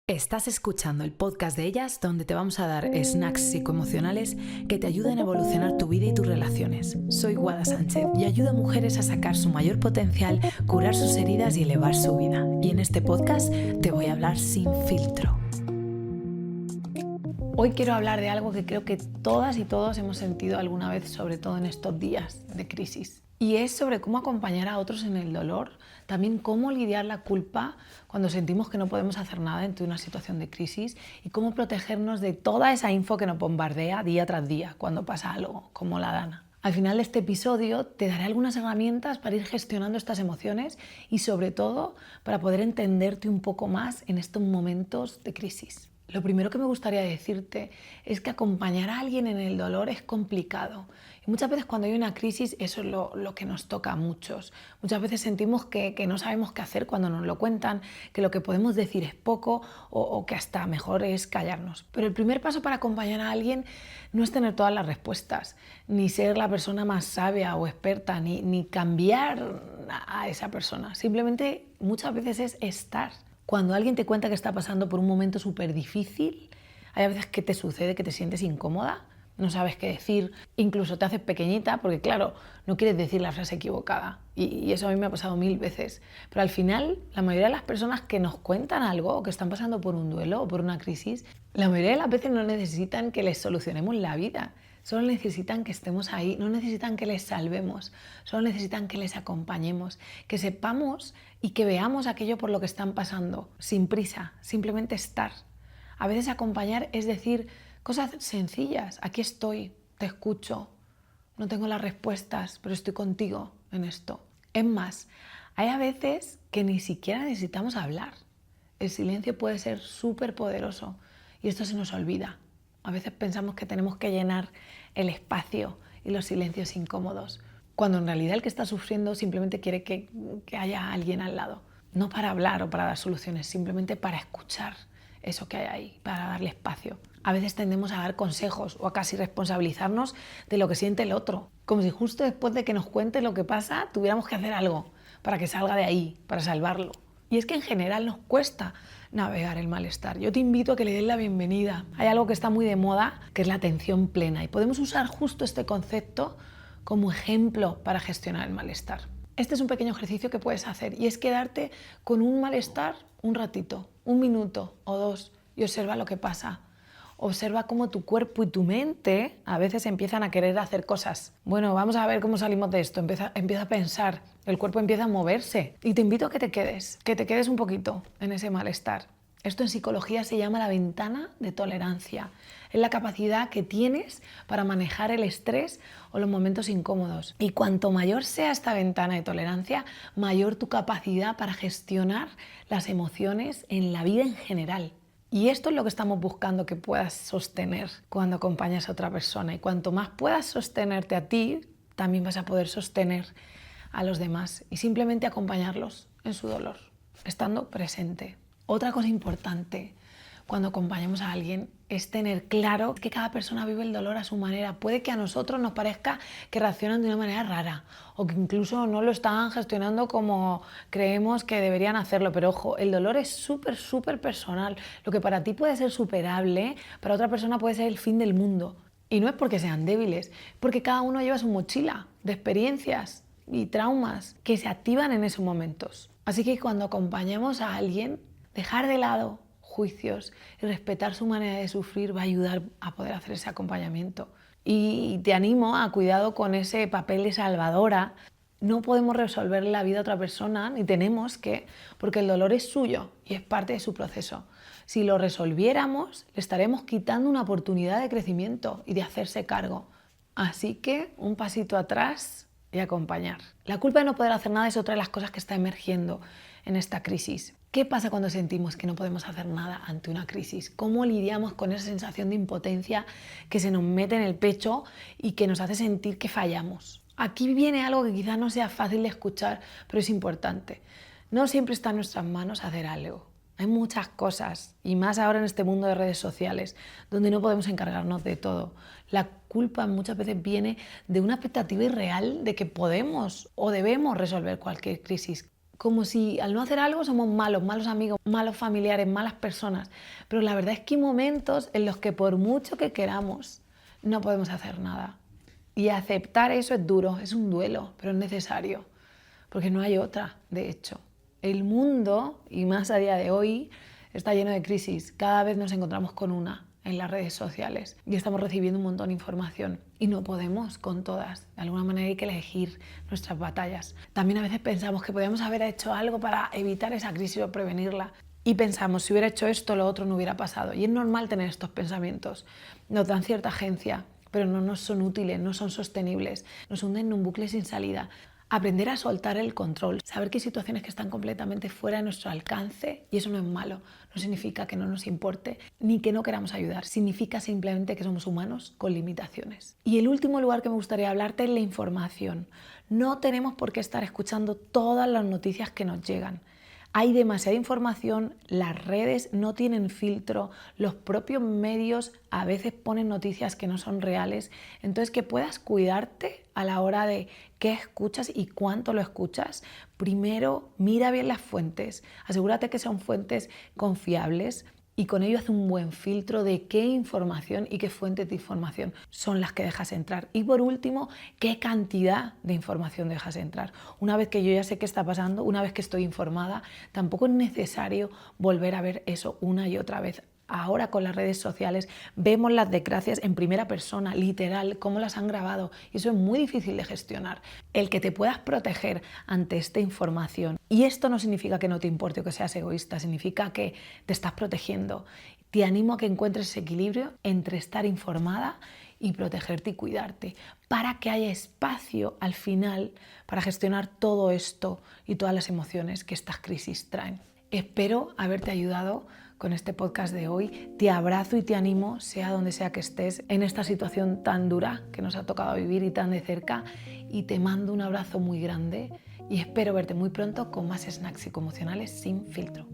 Estás escuchando el podcast de Ellas, donde te vamos a dar snacks psicoemocionales que te ayuden a evolucionar tu vida y tus relaciones. Soy Guada Sánchez y ayudo a mujeres a sacar su mayor potencial, curar sus heridas y elevar su vida. Y en este podcast te voy a hablar sin filtro. Hoy quiero hablar de algo que creo que todas y todos hemos sentido alguna vez, sobre todo en estos días de crisis. Y es sobre cómo acompañar a otros en el dolor, también cómo lidiar la culpa cuando sentimos que no podemos hacer nada ante una situación de crisis y cómo protegernos de toda esa info que nos bombardea día tras día cuando pasa algo, como la Dana. Al final de este episodio te daré algunas herramientas para ir gestionando estas emociones y sobre todo para poder entenderte un poco más en estos momentos de crisis. Lo primero que me gustaría decirte es que acompañar a alguien en el dolor es complicado. Y muchas veces cuando hay una crisis eso es lo que nos toca a muchos. Muchas veces sentimos que no sabemos qué hacer cuando nos lo cuentan, que lo que podemos decir es poco o que hasta mejor es callarnos. Pero el primer paso para acompañar a alguien no es tener todas las respuestas, ni ser la persona más sabia o experta, ni cambiar a esa persona. Simplemente muchas veces es estar. Cuando alguien te cuenta que está pasando por un momento súper difícil, hay a veces que te sucede que te sientes incómoda, no sabes qué decir, incluso te haces pequeñita porque claro, no quieres decir la frase equivocada y eso a mí me ha pasado 1000 veces. Pero al final, la mayoría de las personas que nos cuentan algo o que están pasando por un duelo o por una crisis, la mayoría de las veces no necesitan que les solucionemos la vida. Solo necesitan que estemos ahí, no necesitan que les salvemos, solo necesitan que les acompañemos, que sepamos y que veamos aquello por lo que están pasando, sin prisa, simplemente estar. A veces acompañar es decir cosas sencillas, aquí estoy, te escucho, no tengo las respuestas, pero estoy contigo en esto. Es más, hay a veces que ni siquiera necesitamos hablar. El silencio puede ser súper poderoso y esto se nos olvida. A veces pensamos que tenemos que llenar el espacio y los silencios incómodos, cuando en realidad el que está sufriendo simplemente quiere que haya alguien al lado. No para hablar o para dar soluciones, simplemente para escuchar eso que hay ahí, para darle espacio. A veces tendemos a dar consejos o a casi responsabilizarnos de lo que siente el otro, como si justo después de que nos cuente lo que pasa tuviéramos que hacer algo para que salga de ahí, para salvarlo. Y es que en general nos cuesta navegar el malestar. Yo te invito a que le des la bienvenida. Hay algo que está muy de moda, que es la atención plena, y podemos usar justo este concepto como ejemplo para gestionar el malestar. Este es un pequeño ejercicio que puedes hacer y es quedarte con un malestar un ratito, 1 minuto o 2 y observa lo que pasa. Observa cómo tu cuerpo y tu mente a veces empiezan a querer hacer cosas. Bueno, vamos a ver cómo salimos de esto. Empieza a pensar, el cuerpo empieza a moverse. Y te invito a que te quedes un poquito en ese malestar. Esto en psicología se llama la ventana de tolerancia. Es la capacidad que tienes para manejar el estrés o los momentos incómodos. Y cuanto mayor sea esta ventana de tolerancia, mayor tu capacidad para gestionar las emociones en la vida en general. Y esto es lo que estamos buscando que puedas sostener cuando acompañas a otra persona. Y cuanto más puedas sostenerte a ti, también vas a poder sostener a los demás y simplemente acompañarlos en su dolor, estando presente. Otra cosa importante cuando acompañamos a alguien es tener claro que cada persona vive el dolor a su manera. Puede que a nosotros nos parezca que reaccionan de una manera rara o que incluso no lo están gestionando como creemos que deberían hacerlo, pero ojo, el dolor es súper personal. Lo que para ti puede ser superable, para otra persona puede ser el fin del mundo. Y no es porque sean débiles, porque cada uno lleva su mochila de experiencias y traumas que se activan en esos momentos. Así que cuando acompañamos a alguien, dejar de lado juicios y respetar su manera de sufrir va a ayudar a poder hacer ese acompañamiento. Y te animo a cuidado con ese papel de salvadora. No podemos resolver la vida a otra persona, ni tenemos que, porque el dolor es suyo y es parte de su proceso. Si lo resolviéramos, le estaremos quitando una oportunidad de crecimiento y de hacerse cargo. Así que un pasito atrás y acompañar. La culpa de no poder hacer nada es otra de las cosas que está emergiendo en esta crisis. ¿Qué pasa cuando sentimos que no podemos hacer nada ante una crisis? ¿Cómo lidiamos con esa sensación de impotencia que se nos mete en el pecho y que nos hace sentir que fallamos? Aquí viene algo que quizás no sea fácil de escuchar, pero es importante. No siempre está en nuestras manos hacer algo. Hay muchas cosas, y más ahora en este mundo de redes sociales, donde no podemos encargarnos de todo. La culpa muchas veces viene de una expectativa irreal de que podemos o debemos resolver cualquier crisis. como si al no hacer algo somos malos, malos amigos, malos familiares, malas personas. Pero la verdad es que hay momentos en los que por mucho que queramos, no podemos hacer nada. Y aceptar eso es duro, es un duelo, pero es necesario, porque no hay otra, de hecho. El mundo, y más a día de hoy, está lleno de crisis. Cada vez nos encontramos con una en las redes sociales y estamos recibiendo un montón de información y no podemos con todas. De alguna manera hay que elegir nuestras batallas. También a veces pensamos que podíamos haber hecho algo para evitar esa crisis o prevenirla y pensamos, si hubiera hecho esto, lo otro no hubiera pasado. Y es normal tener estos pensamientos. Nos dan cierta agencia, pero no nos son útiles, no son sostenibles. Nos hunden en un bucle sin salida. Aprender a soltar el control, saber que hay situaciones que están completamente fuera de nuestro alcance, y eso no es malo, no significa que no nos importe ni que no queramos ayudar, significa simplemente que somos humanos con limitaciones. Y el último lugar que me gustaría hablarte es la información. No tenemos por qué estar escuchando todas las noticias que nos llegan. Hay demasiada información, las redes no tienen filtro, los propios medios a veces ponen noticias que no son reales, entonces que puedas cuidarte a la hora de qué escuchas y cuánto lo escuchas. Primero, mira bien las fuentes, asegúrate que son fuentes confiables, y con ello haz un buen filtro de qué información y qué fuentes de información son las que dejas entrar. Y por último, qué cantidad de información dejas entrar. Una vez que yo ya sé qué está pasando, una vez que estoy informada, tampoco es necesario volver a ver eso una y otra vez. Ahora con las redes sociales vemos las desgracias en primera persona, literal, cómo las han grabado, y eso es muy difícil de gestionar. El que te puedas proteger ante esta información, y esto no significa que no te importe o que seas egoísta, significa que te estás protegiendo. Te animo a que encuentres ese equilibrio entre estar informada y protegerte y cuidarte, para que haya espacio al final para gestionar todo esto y todas las emociones que estas crisis traen. Espero haberte ayudado con este podcast de hoy. Te abrazo y te animo, sea donde sea que estés, en esta situación tan dura que nos ha tocado vivir y tan de cerca. Y te mando un abrazo muy grande y espero verte muy pronto con más snacks psicoemocionales sin filtro.